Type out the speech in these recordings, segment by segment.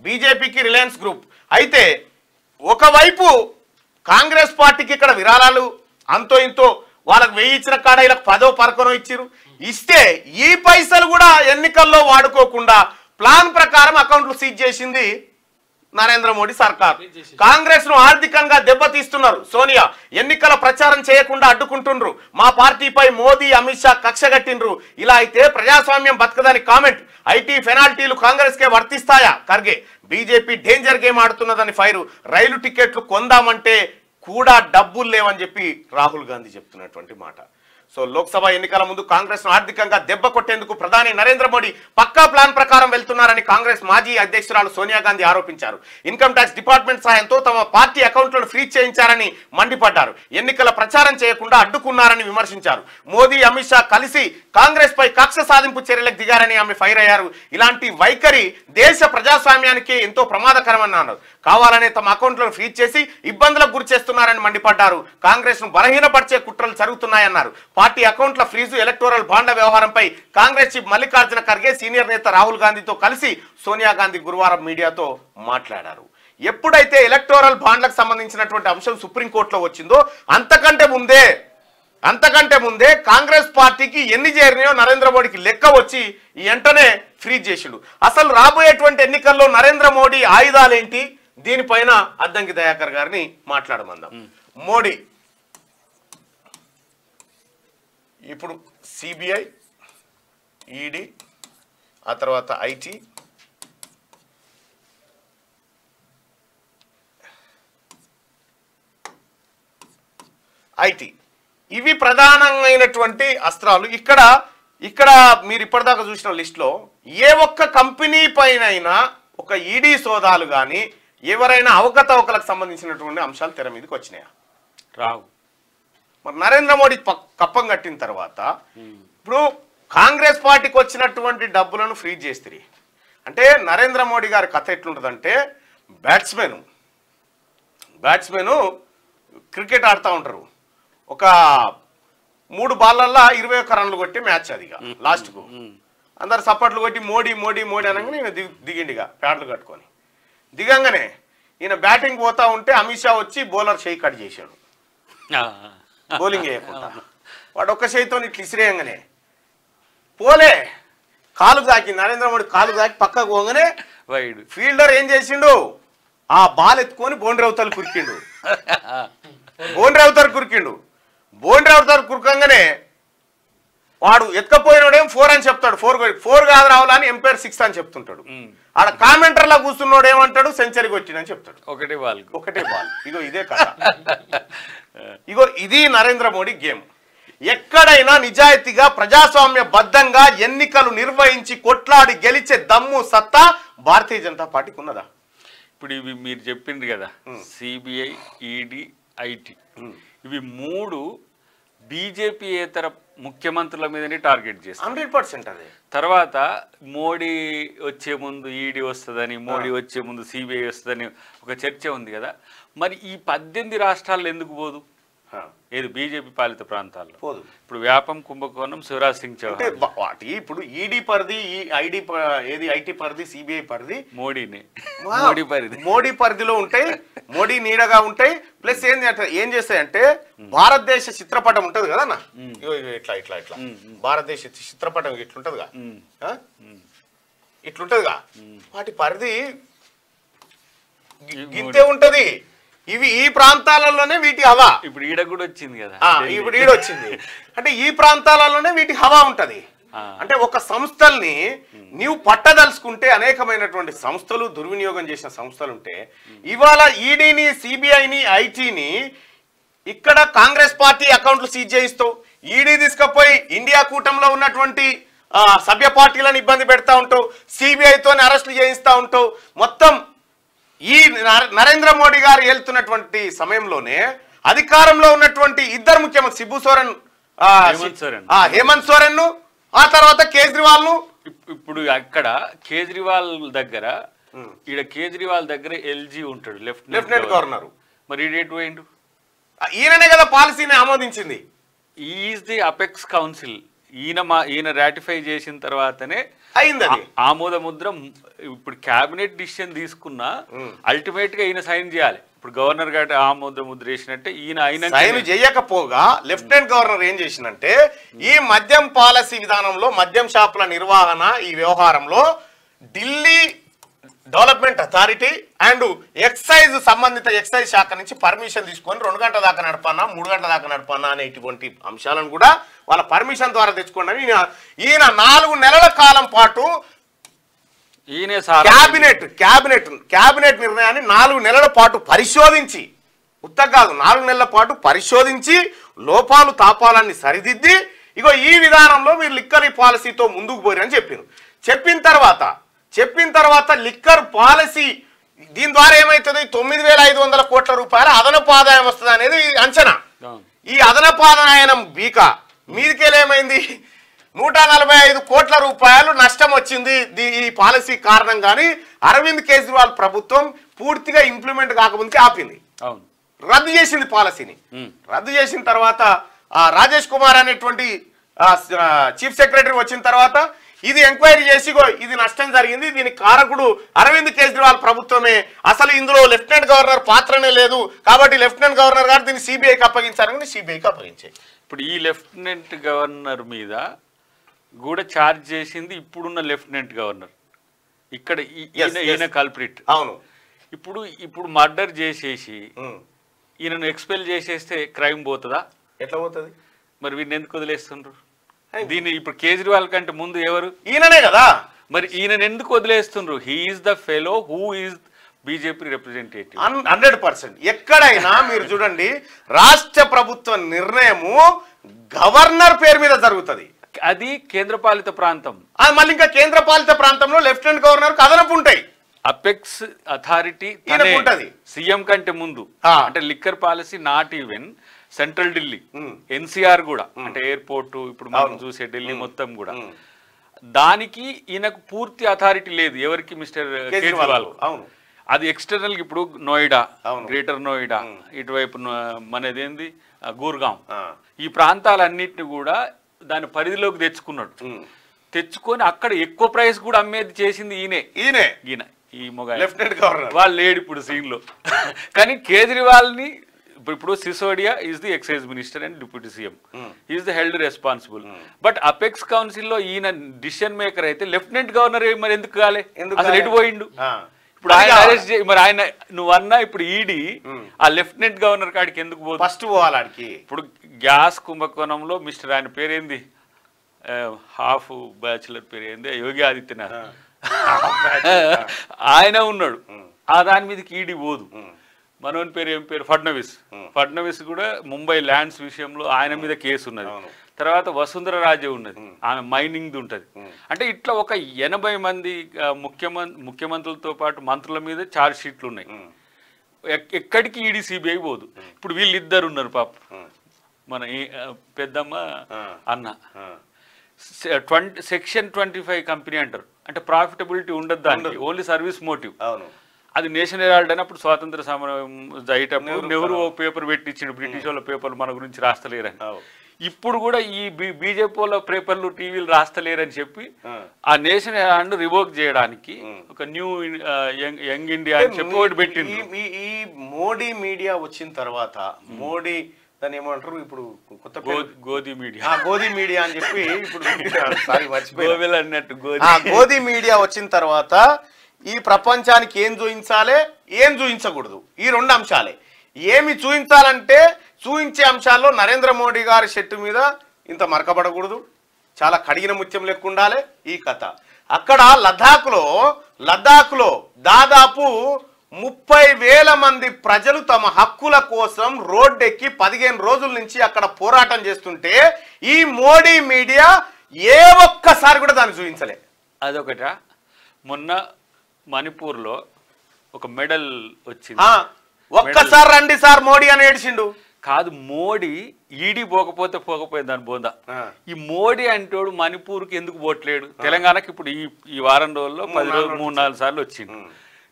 బీజేపీకి Reliance group. అయితే ఒకవైపు కాంగ్రెస్ పార్టీకి ఇక్కడ విరాళాలు అంతో ఇంతో వాళ్ళకి 1000 ఇచ్చిన కాడ వీళ్ళకి 10 ఇచ్చిరు. ఇస్తే ఈ పైసలు కూడా ఎన్నికల్లో వాడుకోకుండా ప్లాన్ ప్రకారం అకౌంట్లు సీజ్ చేసింది నరేంద్ర మోడీ సర్కార్. కాంగ్రెస్ ను ఆర్థికంగా దెబ్బతీస్తున్నారు. సోనియా ఎన్నికల ప్రచారం చేయకుండా అడ్డుకుంటుండ్రు. మా పార్టీపై మోదీ అమిత్ షా కక్ష కట్టిండ్రు. ఇలా అయితే ప్రజాస్వామ్యం బతకదని కామెంట్. ఐటీ పెనాల్టీలు కాంగ్రెస్ కే వర్తిస్తాయా? ఖర్గే బీజేపీ డేంజర్ గేమ్ ఆడుతున్నదని ఫైరు. రైలు టికెట్లు కొందామంటే కూడా డబ్బులు లేవని చెప్పి రాహుల్ గాంధీ చెప్తున్నటువంటి మాట. సో లోక్సభ ఎన్నికల ముందు కాంగ్రెస్ ను ఆర్థికంగా దెబ్బ కొట్టేందుకు ప్రధాని నరేంద్ర మోడీ పక్కా ప్లాన్ ప్రకారం వెళ్తున్నారని కాంగ్రెస్ మాజీ అధ్యక్షురాలు సోనియా గాంధీ ఆరోపించారు. ఇన్కమ్ ట్యాక్స్ డిపార్ట్మెంట్ సాయంతో తమ పార్టీ అకౌంట్లను ఫ్రీజ్ చేయించారని మండిపడ్డారు. ఎన్నికల ప్రచారం చేయకుండా అడ్డుకున్నారని విమర్శించారు. మోదీ అమిత్ షా కలిసి కాంగ్రెస్ పై కక్ష సాధింపు చర్యలకు దిగారని ఆమె ఫైర్ అయ్యారు. ఇలాంటి వైఖరి దేశ ప్రజాస్వామ్యానికి ఎంతో ప్రమాదకరమని అన్నారు. కావాలనే తమ అకౌంట్లను ఫ్రీజ్ చేసి ఇబ్బందులకు గురి చేస్తున్నారని మండిపడ్డారు. కాంగ్రెస్ ను బలహీనపరిచే కుట్రలు జరుగుతున్నాయన్నారు. పార్టీ అకౌంట్ల ఫ్రీజు, ఎలక్టోరల్ బాండ్ల వ్యవహారంపై కాంగ్రెస్ చీఫ్ మల్లికార్జున ఖర్గే సీనియర్ నేత రాహుల్ గాంధీతో కలిసి సోనియా గాంధీ గురువారం మీడియాతో మాట్లాడారు. ఎప్పుడైతే ఎలక్టోరల్ బాండ్లకు సంబంధించినటువంటి అంశం సుప్రీంకోర్టులో వచ్చిందో అంతకంటే ముందే కాంగ్రెస్ పార్టీకి ఎన్ని చేరినాయో నరేంద్ర మోడీకి లెక్క వచ్చి వెంటనే ఫ్రీజ్ చేసిండు. అసలు రాబోయేటువంటి ఎన్నికల్లో నరేంద్ర మోడీ ఆయుధాలేంటి? దీనిపైన అద్దంకి దయాకర్ గారిని మాట్లాడమందాం. మోడీ ఇప్పుడు సిబిఐ, ఈడీ, ఆ తర్వాత ఐటీ ఇవి ప్రధానమైనటువంటి అస్త్రాలు. ఇక్కడ మీరు ఇప్పటిదాకా చూసిన లిస్టులో ఏ ఒక్క కంపెనీ పైనైనా ఒక ఈడీ సోదాలు కానీ ఎవరైనా అవకతవకలకు సంబంధించినటువంటి అంశాలు తెర మీదకి వచ్చినాయా? రావు. మరి నరేంద్ర మోడీ కప్పం కట్టిన తర్వాత ఇప్పుడు కాంగ్రెస్ పార్టీకి వచ్చినటువంటి డబ్బులను ఫ్రీజ్ చేస్తారు. అంటే నరేంద్ర మోడీ గారి కథ ఎట్లుంటుందంటే బ్యాట్స్మెన్ క్రికెట్ ఆడుతూ ఉంటారు. ఒక 3 బాళ్ళల్లో 21 రన్లు కొట్టి మ్యాచ్ అదిగా లాస్ట్కు అందరు సప్పట్లు కొట్టి మోడీ మోడీ మోడీ అనగానే ఈయన దిగిండిగా ప్యాడ్లు కట్టుకొని దిగంగానే ఈయన బ్యాటింగ్ పోతా ఉంటే అమిత్ షా వచ్చి బౌలర్ చేయి కట్ చేశాడు. బౌలింగ్ వేయకుండా వాడు ఒక్క చేయితో ఇట్లా ఇసిరేయంగానే పోలే కాలు తాకి నరేంద్ర మోడీ కాలు తాకి పక్కకు పోగానే ఫీల్డర్ ఏం చేసిండు? ఆ బాల్ ఎత్తుకొని బౌండరీ అవతలు కురికిండు. బౌండరీ అవతలు కురకంగానే వాడు ఎత్తుకపోయినోడేం 4 అని చెప్తాడు. 4 కాదు రావాలని ఎంపైర్ 6 అని చెప్తుంటాడు. ఆడ కామెంటర్లా కూర్చున్నోడు ఏమంటాడు? సెంచరీ కొట్టినని చెప్తాడు. ఒకటే బాల్. ఇదే కథ. ఇది నరేంద్ర మోడీ గేమ్. ఎక్కడైనా నిజాయితీగా ప్రజాస్వామ్య బద్ధంగా ఎన్నికలు నిర్వహించి కొట్లాడి గెలిచే దమ్ము సత్తా భారతీయ జనతా పార్టీకి ఉన్నదా? ఇప్పుడు ఇవి మీరు చెప్పిండ్రు కదా, సిబిఐ, ఈడీ, ఐటీ, ఇవి 3 బీజేపీయేతర ముఖ్యమంత్రుల మీదనే టార్గెట్ చేస్తారు 100%. అదే తర్వాత మోడీ వచ్చే ముందు ఈడీ వస్తుందని, మోడీ వచ్చే ముందు సిబిఐ వస్తుందని ఒక చర్చ ఉంది కదా. మరి ఈ 18 రాష్ట్రాల్లో ఎందుకు పోదు? ఏది బీజేపీ పాలిత ప్రాంతాల్లో పోదు. ఇప్పుడు వ్యాపం, కుంభకోణం, శివరాజ్ సింగ్ చౌహాన్ వాటి ఇప్పుడు ఈడీ పరిధి, ఐటీ పరిధి, సిబిఐ పరిధి మోడీ పరిధిలో ఉంటాయి. మోడీ నీడగా ఉంటాయి. ప్లస్ ఏం చేస్తాయంటే భారతదేశ చిత్రపటం ఉంటది కదా అన్న, ఇట్లా ఇట్లా ఇట్లా భారతదేశ చిత్రపటం ఇట్లుంటదిగా, ఇట్లుంటదిగా, వాటి పరిధి గింతే ఉంటది. ఇవి ఈ ప్రాంతాలలోనే వీటి హవా. ఇప్పుడు ఈడ కూడా వచ్చింది కదా, ఇప్పుడు ఈడ వచ్చింది అంటే ఈ ప్రాంతాలలోనే వీటి హవా ఉంటది. అంటే ఒక సంస్థల్ని నీవు పట్టదలుచుకుంటే అనేకమైనటువంటి సంస్థలు దుర్వినియోగం చేసిన సంస్థలు ఉంటే ఇవాళ ఈడీని, సిబిఐని, ఐటీని ఇక్కడ కాంగ్రెస్ పార్టీ అకౌంట్లు సీజ్ చేయిస్తావు. ఈడీ తీసుకుపోయి ఇండియా కూటమిలో ఉన్నటువంటి సభ్య పార్టీలను ఇబ్బంది పెడతా ఉంటావు. సిబిఐతోని అరెస్టులు చేయిస్తూ ఉంటావు. మొత్తం ఈ నరేంద్ర మోడీ గారు వెళ్తున్నటువంటి సమయంలోనే అధికారంలో ఉన్నటువంటి ఇద్దరు ముఖ్యమంత్రి శిబు సోరెన్, హేమంత్ సోరెన్ ను, ఆ తర్వాత కేజ్రీవాల్ ను. ఇప్పుడు అక్కడ కేజ్రీవాల్ దగ్గర, ఈడ కేజ్రీవాల్ దగ్గర ఎల్జీ ఉంటాడు, లెఫ్టినెంట్ గవర్నర్. మరి ఈడేటు పోయిండు? ఈయననే కదా పాలసీని ఆమోదించింది. Is the apex council. ఈయన రాటిఫై చేసిన తర్వాతనే అయింది అది ఆమోద ముద్ర. ఇప్పుడు క్యాబినెట్ డిసిషన్ తీసుకున్నా అల్టిమేట్ గా ఈయన సైన్ చేయాలి. ఇప్పుడు గవర్నర్ గారు ఆమోద ముద్ర వేసినట్టే ఈయన సైన్ చేయకపోగా లెఫ్టినెంట్ గవర్నర్ ఏం చేసిందంటే ఈ మద్యం పాలసీ విధానంలో మద్యం షాపుల నిర్వహణ ఈ వ్యవహారంలో Delhi development authority and excise సంబంధిత ఎక్సైజ్ శాఖ నుంచి పర్మిషన్ తీసుకొని 2 గంటల దాకా నడపన్నా 3 గంటల దాకా నడపన్నా అనే ఇటువంటి అంశాలను కూడా వాళ్ళ పర్మిషన్ ద్వారా తెచ్చుకోండి. ఈయన 4 నెలల కాలం పాటు క్యాబినెట్ నిర్ణయాన్ని 4 నెలల పాటు పరిశోధించి కాదు 4 నెలల పాటు పరిశోధించి లోపాలు తాపాలన్నీ సరిదిద్ది ఇగో ఈ విధానంలో మీరు లిక్కర్ పాలసీతో ముందుకు పోరని చెప్పిన తర్వాత లిక్కర్ పాలసీ దీని ద్వారా ఏమవుతుంది 9,500 కోట్ల రూపాయల అదనపు ఆదాయం వస్తుంది అనేది అంచనా. ఈ అదనపు ఆదాయం బీక మీదికేలేమైంది 145 కోట్ల రూపాయలు నష్టం వచ్చింది ఈ పాలసీ కారణంగాని అరవింద్ కేజ్రీవాల్ ప్రభుత్వం పూర్తిగా ఇంప్లిమెంట్ కాకముందుకే ఆపింది, రద్దు చేసింది పాలసీని. రద్దు చేసిన తర్వాత రాజేష్ కుమార్ అనేటువంటి చీఫ్ సెక్రటరీ వచ్చిన తర్వాత ఇది ఎంక్వైరీ చేసి ఇది నష్టం జరిగింది, దీనికి కారకుడు అరవింద్ కేజ్రీవాల్ ప్రభుత్వమే, అసలు ఇందులో లెఫ్టినెంట్ గవర్నర్ పాత్రనే లేదు కాబట్టి లెఫ్టినెంట్ గవర్నర్ గారు దీన్ని సిబిఐకి అప్పగించారని సిబిఐకి అప్పగించాయి. ఇప్పుడు ఈ లెఫ్టినెంట్ గవర్నర్ మీద కూడా ఛార్జ్ చేసింది ఇప్పుడున్న లెఫ్టినెంట్ గవర్నర్. ఇక్కడ ఈయన కల్ప్రిట్. అవును. ఇప్పుడు మర్డర్ చేసేసి ఈయనను ఎక్స్పెల్ చేసేస్తే క్రైమ్ పోతుందా? ఎట్లా పోతుంది? మరి వీరిని ఎందుకు వదిలేస్తుండ్రు? దీన్ని ఇప్పుడు కేజ్రీవాల్ కంటే ముందు ఎవరు? ఈయననే కదా. మరి ఈయనను ఎందుకు వదిలేస్తుండ్రు? He is the fellow who is BJP representative. 100%. ఎక్కడైనా మీరు చూడండి రాష్ట్ర ప్రభుత్వ నిర్ణయము గవర్నర్ పేరు మీద జరుగుతుంది, అది కేంద్రపాలిత ప్రాంతం. మళ్ళీ ఇంకా కేంద్రపాలిత ప్రాంతంలో లెఫ్టినెంట్ గవర్నర్ అదనపు ఉంటాయి. అపెక్స్ అథారిటీ సీఎం కంటే ముందు అంటే liquor policy not even central Delhi, NCR కూడా అంటే ఎయిర్పోర్ట్ ఇప్పుడు మనం చూసే ఢిల్లీ మొత్తం కూడా దానికి ఈయనకు పూర్తి అథారిటీ లేదు. ఎవరికి? మిస్టర్ కేజ్రీవాల్. అది ఎక్స్టర్నల్. ఇప్పుడు నోయిడా, గ్రేటర్ నోయిడా, ఇటువైపు మనదేంది గూర్గాం, ఈ ప్రాంతాలన్నిటిని కూడా దాని పరిధిలోకి తెచ్చుకొని అక్కడ ఎక్కువ ప్రైస్ కూడా అమ్మేది చేసింది ఈయన ఈ మొగ లెఫ్టినెంట్ గవర్నర్. వాళ్ళు లేడు ఇప్పుడు సీన్ లో. కానీ కేజ్రీవాల్ ని ఇప్పుడు Sisodia is the excise minister and deputy CM, is the held responsible. But apex council లో ఈయన డిసిషన్ మేకర్ అయితే లెఫ్టినెంట్ గవర్నర్ మరి ఎందుకు కాలే? అసలు ఎటు పోయిండు? ఇప్పుడు ఆయన అరెస్ట్ చేయి. మరి ఆయన నువ్వన్నా ఇప్పుడు ఈడీ ఆ లెఫ్టినెంట్ గవర్నర్ కాడికి ఎందుకు పోదు? ఫస్ట్ పోవాలాడికి. ఇప్పుడు గ్యాస్ కుంభకోణంలో మిస్టర్ ఆయన పేరేంది, హాఫ్ బ్యాచులర్ పేరు ఏంది, యోగి ఆదిత్యనాథ్, ఆయన ఉన్నాడు. ఆ దాని మీదకి ఈడీ పోదు. మనోని పేరు ఏం పేరు? ఫడ్నవీస్ కూడా ముంబై ల్యాండ్స్ విషయంలో ఆయన మీద కేసు ఉన్నది. తర్వాత వసుంధర రాజే ఉన్నది, ఆమె మైనింగ్ ఉంటది. అంటే ఇట్లా ఒక 80 మంది ముఖ్యమంత్రులతో పాటు మంత్రుల మీద ఛార్జ్ షీట్లు ఉన్నాయి. ఎక్కడికి ఈడీ సిబిఐ పోదు. ఇప్పుడు వీళ్ళిద్దరు ఉన్నారు పాప, మన పెద్దమ్మ అన్న. సెక్షన్ 25 కంపెనీ అంటారు, అంటే ప్రాఫిటబిలిటీ ఉండదు దానికి, ఓన్లీ సర్వీస్ మోటివ్. అది నేషనల్ హెరాల్డ్ అయినప్పుడు స్వాతంత్ర సమరం అయ్యేటప్పుడు నెహ్రూ పేపర్ పెట్టించిండు, బ్రిటిష్ వాళ్ళ పేపర్లు మన గురించి రాస్తలేరని. ఇప్పుడు కూడా ఈ బీజేపీ వాళ్ళ పేపర్లు టీవీలు రాస్తలేరని చెప్పి ఆ నేషనల్ హెరాల్డ్ రివోక్ చేయడానికి ఒక న్యూ యంగ్ ఇండియా అని చెప్పి ఒకటి పెట్టింది. ఈ మోడీ మీడియా వచ్చిన తర్వాత మోడీ దాన్ని ఏమంటారు ఇప్పుడు కొత్త గోధి మీడియా అని చెప్పి ఇప్పుడు అన్నట్టు గోధి మీడియా వచ్చిన తర్వాత ఈ ప్రపంచానికి ఏం చూపించాలి, ఏం చూపించకూడదు, ఈ 2 అంశాలే. ఏమి చూపించాలంటే చూపించే అంశాల్లో నరేంద్ర మోడీ గారి షర్టు మీద ఇంత మరకబడకూడదు, చాలా కడిగిన ముత్యం లెక్క ఉండాలి ఈ కథ. అక్కడ లద్దాఖ్లో దాదాపు 30,000 మంది ప్రజలు తమ హక్కుల కోసం రోడ్డెక్కి 15 రోజుల నుంచి అక్కడ పోరాటం చేస్తుంటే ఈ మోడీ మీడియా ఏ ఒక్కసారి కూడా దాన్ని చూపించలే. అదొకట. మొన్న మణిపూర్లో ఒక మెడల్ వచ్చింది. ఒక్కసారి రండి సార్ మోడీ అని ఏడ్చిండు. కాదు, మోడీ ఈడీ పోకపోతే దాని బోందా. ఈ మోడీ అంటోడు మణిపూర్కి ఎందుకు పోట్లేడు? తెలంగాణకి ఇప్పుడు ఈ వారం రోజుల్లో 10 రోజులు 3-4 సార్లు వచ్చింది.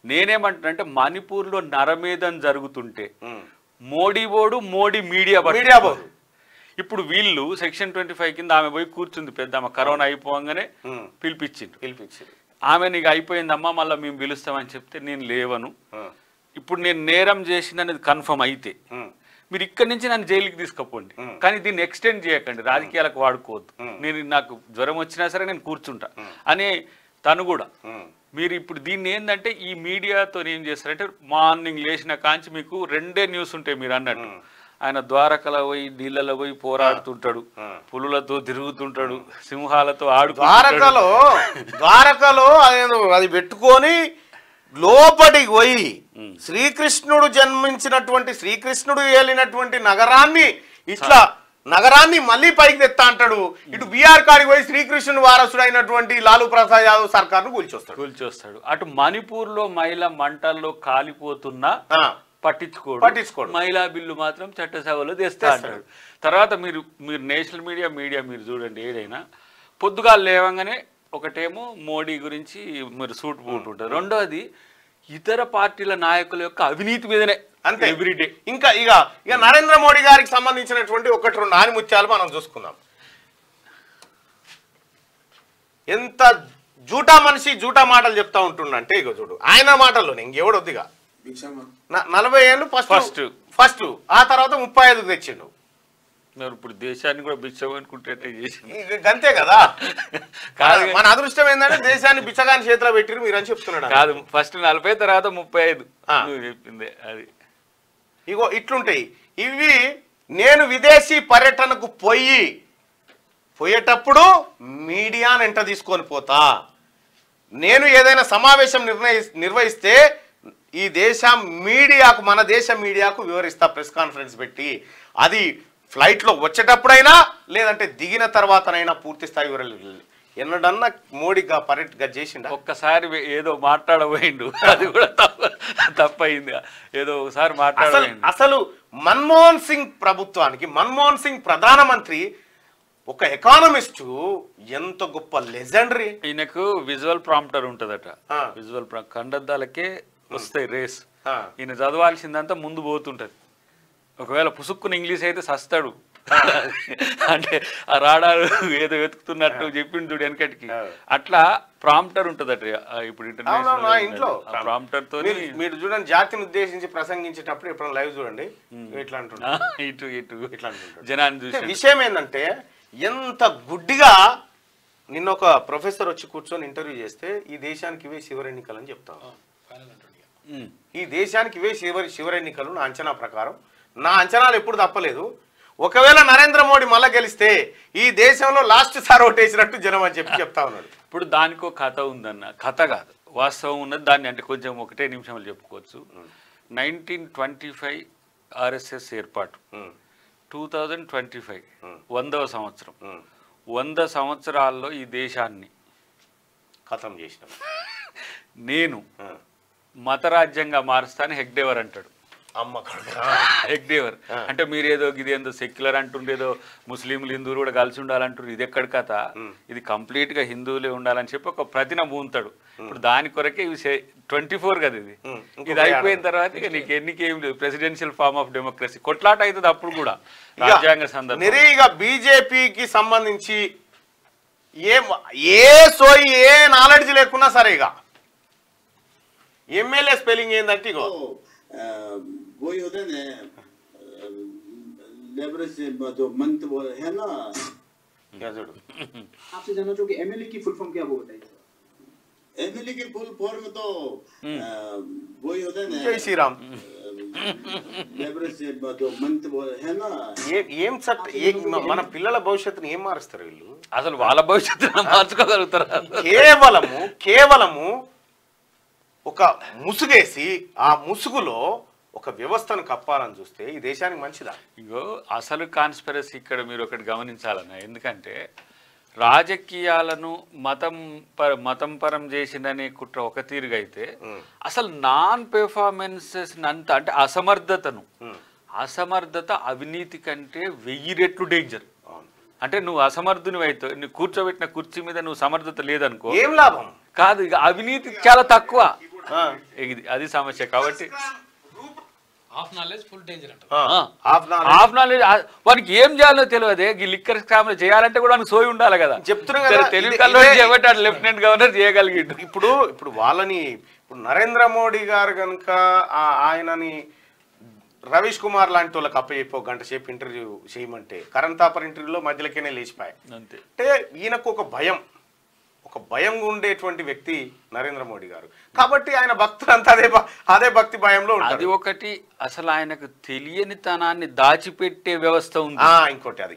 నేనేమంటున్నానంటే మణిపూర్లో నరమేధం జరుగుతుంటే Modi board, Modi media board. ఇప్పుడు వీళ్ళు సెక్షన్ 25 కింద ఆమె పోయి కూర్చుంది పెద్దమ్మ, కరోనా అయిపోగానే పిలిపించింది. ఆమె నీకు అయిపోయిందమ్మా మళ్ళీ మేము పిలుస్తామని చెప్తే నేను లేవను, ఇప్పుడు నేను నేరం చేసిందనేది కన్ఫర్మ్ అయితే మీరు ఇక్కడి నుంచి నన్ను జైలుకి తీసుకుపోండి, కానీ దీన్ని ఎక్స్టెండ్ చేయకండి, రాజకీయాలకు వాడుకోవద్దు, నేను నాకు జ్వరం వచ్చినా సరే నేను కూర్చుంటా అని తను కూడా. మీరు ఇప్పుడు దీన్ని ఏంటంటే ఈ మీడియాతో ఏం చేస్తారంటే మార్నింగ్ లేచిన కాంచి మీకు 2 న్యూస్ ఉంటాయి. మీరు అన్నట్టు ఆయన ద్వారకలో పోయి నీళ్ళలో పోయి పోరాడుతుంటాడు, పులులతో తిరుగుతుంటాడు, సింహాలతో ద్వారకలో అది పెట్టుకొని లోపలికి పోయి శ్రీకృష్ణుడు జన్మించినటువంటి శ్రీకృష్ణుడు ఏలినటువంటి నగరాన్ని మళ్ళీ పైకి తెస్తా అంటాడు. ఇటు బీఆర్ కాడికి పోయి శ్రీకృష్ణుడు వారసుడు అయినటువంటి లాలూ ప్రసాద్ యాదవ్ సర్కార్ను కూల్చొస్తాడు. అటు మణిపూర్ లో మహిళ మంటల్లో కాలిపోతున్నా పట్టించుకోడు, మహిళా బిల్లు మాత్రం చట్టసభలో తెస్తా అంటాడు. తర్వాత మీరు నేషనల్ మీడియా మీరు చూడండి, ఏదైనా పొద్దుగాలు లేవంగానే ఒకటేమో మోడీ గురించి మీరు సూట్ బూట్ ఉంటుంది, రెండోది ఇతర పార్టీల నాయకుల యొక్క అవినీతి మీదనే అంతే ఎవ్రీడే. ఇంకా ఇక నరేంద్ర మోడీ గారికి సంబంధించినటువంటి 1-2 ఆనిముత్యాలు మనం చూసుకుందాం. ఎంత జూటా మనిషి జూటా మాటలు చెప్తా ఉంటుండంటే ఇక చూడు ఆయన మాటల్లోనే ఇంకెవడొద్దిగా 40 ఏళ్ళు ఫస్ట్ ఆ తర్వాత 35 తెచ్చిండు. ఇప్పుడు దేశాన్ని కూడా బిచ్చం అనుకుంటే అంతే కదా. మన అదృష్టం ఏంటంటే దేశాన్ని బిచ్చగాని చేతిలో పెట్టిరు మీరు అని చెప్తున్నాడు. కాదు, ఫస్ట్ 40 తర్వాత 35 చెప్పింది అది. ఇగో ఇట్లుంటాయి ఇవి. నేను విదేశీ పర్యటనకు పోయేటప్పుడు మీడియాను ఎంట తీసుకొని పోతా, నేను ఏదైనా సమావేశం నిర్వహిస్తే ఈ మన దేశ మీడియాకు వివరిస్తా ప్రెస్ కాన్ఫరెన్స్ పెట్టి, అది ఫ్లైట్లో వచ్చేటప్పుడైనా లేదంటే దిగిన తర్వాతనైనా పూర్తి స్థాయి వివరాలు. ఎన్నడన్నా మోడీ చేసిండ? ఒక్కసారి ఏదో మాట్లాడబోయిండు, అది కూడా తప్పయింది. ఏదో ఒకసారి మాట్లాడబోయిండు. అసలు మన్మోహన్ సింగ్ ప్రభుత్వానికి మన్మోహన్ సింగ్ ప్రధానమంత్రి ఒక ఎకానమిస్టు ఎంత గొప్ప లెజెండరీ. ఈయనకు విజువల్ ప్రాంప్టర్ ఉంటదట, విజువల్ కళ్ళద్దాలకే వస్తాయి రేస్. ఈయన చదవాల్సిందంతా ముందు పోతుంటది. ఒకవేళ పుసుక్కుని ఇంగ్లీష్ అయితే సస్తాడు, అంటే ఆ రాడాలు ఏదో వెతుకుతున్నట్టు చెప్పిండు చూడు వెనకటికి. అట్లా ప్రాంప్టర్ ఉంటదట ఇప్పుడు ఇంట్లో ప్రాంప్టర్ తో. మీరు చూడండి, జాతిని ఉద్దేశించి ప్రసంగించేటప్పుడు ఎప్పుడైనా లైవ్ చూడండి, ఇట్లా అంటున్నారు ఇట్లా జనాన్ని చూసి. విషయం ఏంటంటే ఎంత గుడ్డిగా నిన్న ఒక ప్రొఫెసర్ వచ్చి కూర్చొని ఇంటర్వ్యూ చేస్తే ఈ దేశానికి ఇవే చివరి ఎన్నికలు అని చెప్తాను. ఈ దేశానికి ఇవే చివరి ఎన్నికలు నా అంచనా ప్రకారం. నా అంచనాలు ఎప్పుడు తప్పలేదు. ఒకవేళ నరేంద్ర మోడీ మళ్ళా గెలిస్తే ఈ దేశంలో లాస్ట్ సార్ ఓటేసినట్టు జనం అని చెప్తా ఉన్నాడు. ఇప్పుడు దానికో కథ ఉందన్న, కథ కాదు వాస్తవం ఉన్నది. దాన్ని అంటే కొంచెం 1 నిమిషంలో చెప్పుకోవచ్చు. 1925 ఆర్ఎస్ఎస్ ఏర్పాటు, 2025 100వ సంవత్సరం. 100 సంవత్సరాల్లో ఈ దేశాన్ని ఖతం చేసిన నేను మతరాజ్యంగా మారుస్తాను హెగ్డేవర్ అంటాడు. హెగ్డేవర్ అంటే మీరు ఏదో ఇది ఏందో సెక్యులర్ అంటుండేదో ముస్లింలు హిందువులు కూడా కలిసి ఉండాలంటారు. ఇది ఎక్కడ కథ, ఇది కంప్లీట్ గా హిందువులే ఉండాలని చెప్పి ఒక ప్రతిన పూంతాడు. ఇప్పుడు దాని కొరకే 24 కదా ఇది అయిపోయిన తర్వాత ఇక నీకు ఎన్నికేం లేదు, ప్రెసిడెన్షియల్ ఫార్మ్ ఆఫ్ డెమోక్రసీ కొట్లాట అవుతుంది. అప్పుడు కూడా రాజ్యాంగ సందర్భం. ఇక బీజేపీకి సంబంధించి ఏ నాలెడ్జ్ లేకున్నా సరే ఇక ఎమ్మెల్యే స్పెల్లింగ్ ఏంటంటే ఇగో वही होता है लेबर से जो मंथ वो है ना। आपसे जानना चाहूँ कि एमएलए की फुल फॉर्म क्या वो बताइए। एमएलए की फुल फॉर्म तो वही होता है ना, जय श्री राम। लेबर से जो मंथ वो है ना, ఏం మన పిల్లల భవిష్యత్తుని ఏం మారుస్తారు వీళ్ళు? అసలు వాళ్ళ భవిష్యత్తును మార్చుకోగలుగుతారు? కేవలము ఒక ముసుగేసి ఆ ముసుగులో ఒక వ్యవస్థను కప్పాలని చూస్తే ఈ దేశానికి మంచిదా? ఇగో అసలు కాన్స్పిరసీ ఇక్కడ మీరు ఒకటి గమనించాలన్న. ఎందుకంటే రాజకీయాలను మతం పరం చేసిందనే కుట్ర ఒక తీరుగా అయితే, అసలు నాన్ పెర్ఫార్మెన్సెస్ అంతా అంటే అసమర్థత అవినీతి కంటే 1000 రెట్లు డేంజర్. అంటే నువ్వు అసమర్థుని అయితే నువ్వు కూర్చోబెట్టిన కుర్చీ మీద నువ్వు సమర్థత లేదనుకో ఏం లాభం కాదు. ఇక అవినీతి చాలా తక్కువ, అది సమస్య. కాబట్టి హాఫ్ నాలెడ్జ్ ఫుల్ డేంజర్ అంట. హాఫ్ నాలెడ్జ్ వానికి ఏం చేయాలో తెలియదే. ఈ లిక్కర్ స్కామ్ చేయాలంటే కూడా మనకు సోయి ఉండాలి కదా. చెప్తున్నా కదా, తెలుగు కల్లో చేయబట్టి లెఫ్టినెంట్ గవర్నర్ చేయగలిగిండు. ఇప్పుడు వాళ్ళని ఇప్పుడు నరేంద్ర మోడీ గారు కనుక ఆయనని రవీష్ కుమార్ లాంటి వాళ్ళకి అప్పచెప్పి ఒక గంట సేపు ఇంటర్వ్యూ చేయమంటే కరణ్ థాపర్ ఇంటర్వ్యూలో మధ్యలోనే లేచిపోయాయి. అంతే. అంటే ఈయనకు ఒక భయం ఉండేటువంటి వ్యక్తి నరేంద్ర మోడీ గారు. కాబట్టి ఆయన భక్తులంతా అదే భక్తి భయంలో ఉంటారు. అది ఒకటి. అసలు ఆయనకు తెలియని తనాన్ని దాచిపెట్టే వ్యవస్థ ఉంది. ఇంకోటి అది